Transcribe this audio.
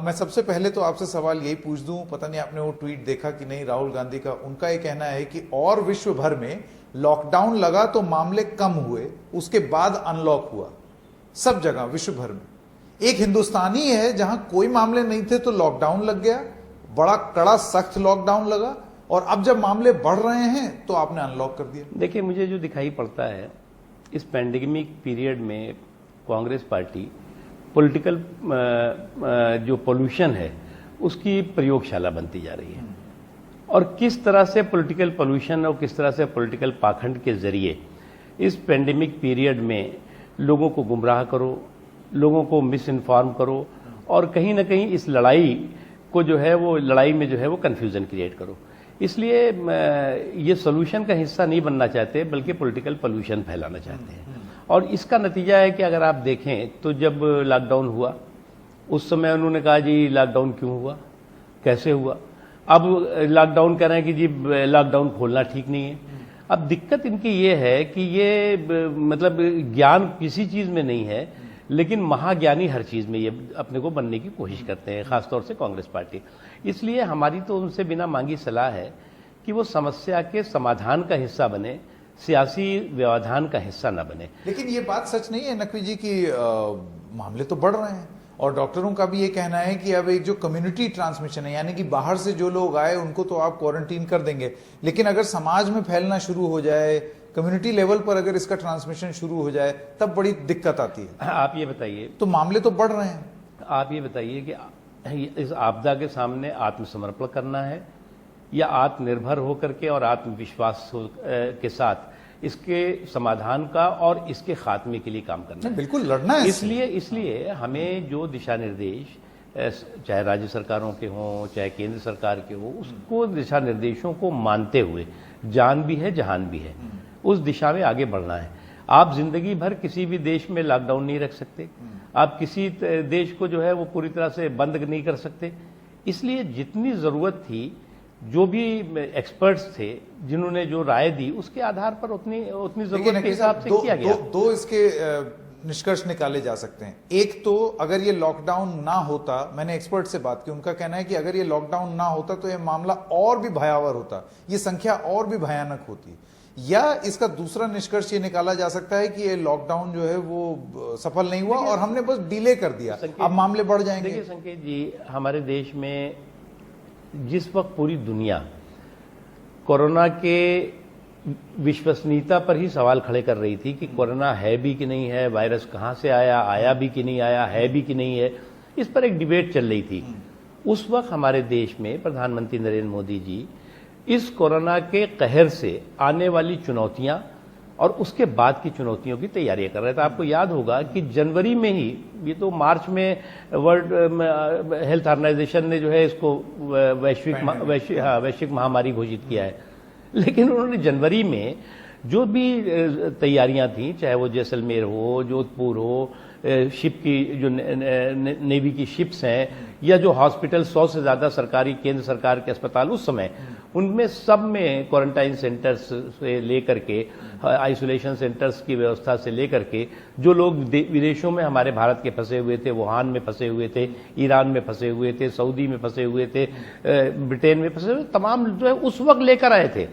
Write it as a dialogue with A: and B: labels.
A: मैं सबसे पहले तो आपसे सवाल यही पूछ दूं, पता नहीं आपने वो ट्वीट देखा कि नहीं राहुल गांधी का, उनका ये कहना है कि और विश्व भर में लॉकडाउन लगा तो मामले कम हुए, उसके बाद अनलॉक हुआ सब जगह विश्व भर में। एक हिंदुस्तान ही है जहां कोई मामले नहीं थे तो लॉकडाउन लग गया, बड़ा कड़ा सख्त लॉकडाउन लगा, और अब जब मामले बढ़ रहे हैं तो आपने अनलॉक कर दिया।
B: देखिए, मुझे जो दिखाई पड़ता है इस पैंडेमिक पीरियड में कांग्रेस पार्टी पॉलिटिकल जो पोल्यूशन है उसकी प्रयोगशाला बनती जा रही है, और किस तरह से पॉलिटिकल पोल्यूशन और किस तरह से पॉलिटिकल पाखंड के जरिए इस पैंडेमिक पीरियड में लोगों को गुमराह करो, लोगों को मिस इन्फॉर्म करो, और कहीं ना कहीं इस लड़ाई को जो है वो लड़ाई में जो है वो कन्फ्यूजन क्रिएट करो। इसलिए ये सोल्यूशन का हिस्सा नहीं बनना चाहते, बल्कि पॉलिटिकल पोल्यूशन फैलाना चाहते हैं। और इसका नतीजा है कि अगर आप देखें तो जब लॉकडाउन हुआ उस समय उन्होंने कहा जी लॉकडाउन क्यों हुआ, कैसे हुआ। अब लॉकडाउन कह रहे हैं कि जी लॉकडाउन खोलना ठीक नहीं है। अब दिक्कत इनकी ये है कि ये मतलब ज्ञान किसी चीज में नहीं है, लेकिन महाज्ञानी हर चीज में ये अपने को बनने की कोशिश करते हैं, खासतौर से कांग्रेस पार्टी। इसलिए हमारी तो उनसे बिना मांगी सलाह है कि वो समस्या के समाधान का हिस्सा बने, सियासी व्यवधान का हिस्सा न बने।
A: लेकिन ये बात सच नहीं है नकवी जी की मामले तो बढ़ रहे हैं, और डॉक्टरों का भी ये कहना है कि अब एक जो कम्युनिटी ट्रांसमिशन है, यानी कि बाहर से जो लोग आए उनको तो आप क्वारंटीन कर देंगे, लेकिन अगर समाज में फैलना शुरू हो जाए, कम्युनिटी लेवल पर अगर इसका ट्रांसमिशन शुरू हो जाए, तब बड़ी दिक्कत आती है।
B: आप ये बताइए,
A: तो मामले तो बढ़ रहे हैं,
B: आप ये बताइए कि इस आपदा के सामने आत्मसमर्पण करना है या आत्मनिर्भर होकर के और आत्मविश्वास के साथ इसके समाधान का और इसके खात्मे के लिए काम करना है।
A: बिल्कुल लड़ना है।
B: इसलिए हमें जो दिशा निर्देश चाहे राज्य सरकारों के हों चाहे केंद्र सरकार के हो, उसको दिशा निर्देशों को मानते हुए जान भी है जहान भी है, उस दिशा में आगे बढ़ना है। आप जिंदगी भर किसी भी देश में लॉकडाउन नहीं रख सकते, आप किसी देश को जो है वो पूरी तरह से बंद नहीं कर सकते। इसलिए जितनी जरूरत थी, जो भी एक्सपर्ट्स थे जिन्होंने जो राय दी, उसके आधार पर उतनी जरूरत के हिसाब से किया गया।
A: दो इसके निष्कर्ष निकाले जा सकते हैं। एक तो अगर ये लॉकडाउन ना होता, मैंने एक्सपर्ट से बात की, उनका कहना है कि अगर ये लॉकडाउन ना होता तो ये मामला और भी भयावह होता, ये संख्या और भी भयानक होती। या इसका दूसरा निष्कर्ष ये निकाला जा सकता है कि ये लॉकडाउन जो है वो सफल नहीं हुआ और हमने बस डिले कर दिया, अब मामले बढ़ जाएंगे।
B: देखिए संकेत जी, हमारे देश में जिस वक्त पूरी दुनिया कोरोना के विश्वसनीयता पर ही सवाल खड़े कर रही थी कि कोरोना है भी कि नहीं है, वायरस कहां से आया, आया भी कि नहीं आया, है भी कि नहीं है, इस पर एक डिबेट चल रही थी। उस वक्त हमारे देश में प्रधानमंत्री नरेंद्र मोदी जी इस कोरोना के कहर से आने वाली चुनौतियां और उसके बाद की चुनौतियों की तैयारियां कर रहे थे। आपको याद होगा कि जनवरी में ही, ये तो मार्च में वर्ल्ड हेल्थ ऑर्गेनाइजेशन ने जो है इसको वैश्विक महामारी घोषित किया है, लेकिन उन्होंने जनवरी में जो भी तैयारियां थी, चाहे वो जैसलमेर हो, जोधपुर हो, शिप की जो नेवी की शिप्स हैं, या जो हॉस्पिटल 100 से ज्यादा सरकारी केंद्र सरकार के अस्पताल उस समय, उनमें सब में क्वारंटाइन सेंटर्स से लेकर के आइसोलेशन सेंटर्स की व्यवस्था से लेकर के जो लोग विदेशों में हमारे भारत के फंसे हुए थे, वुहान में फंसे हुए थे, ईरान में फंसे हुए थे, सऊदी में फंसे हुए थे, ब्रिटेन में फंसे हुए, तमाम जो है उस वक्त लेकर आए थे।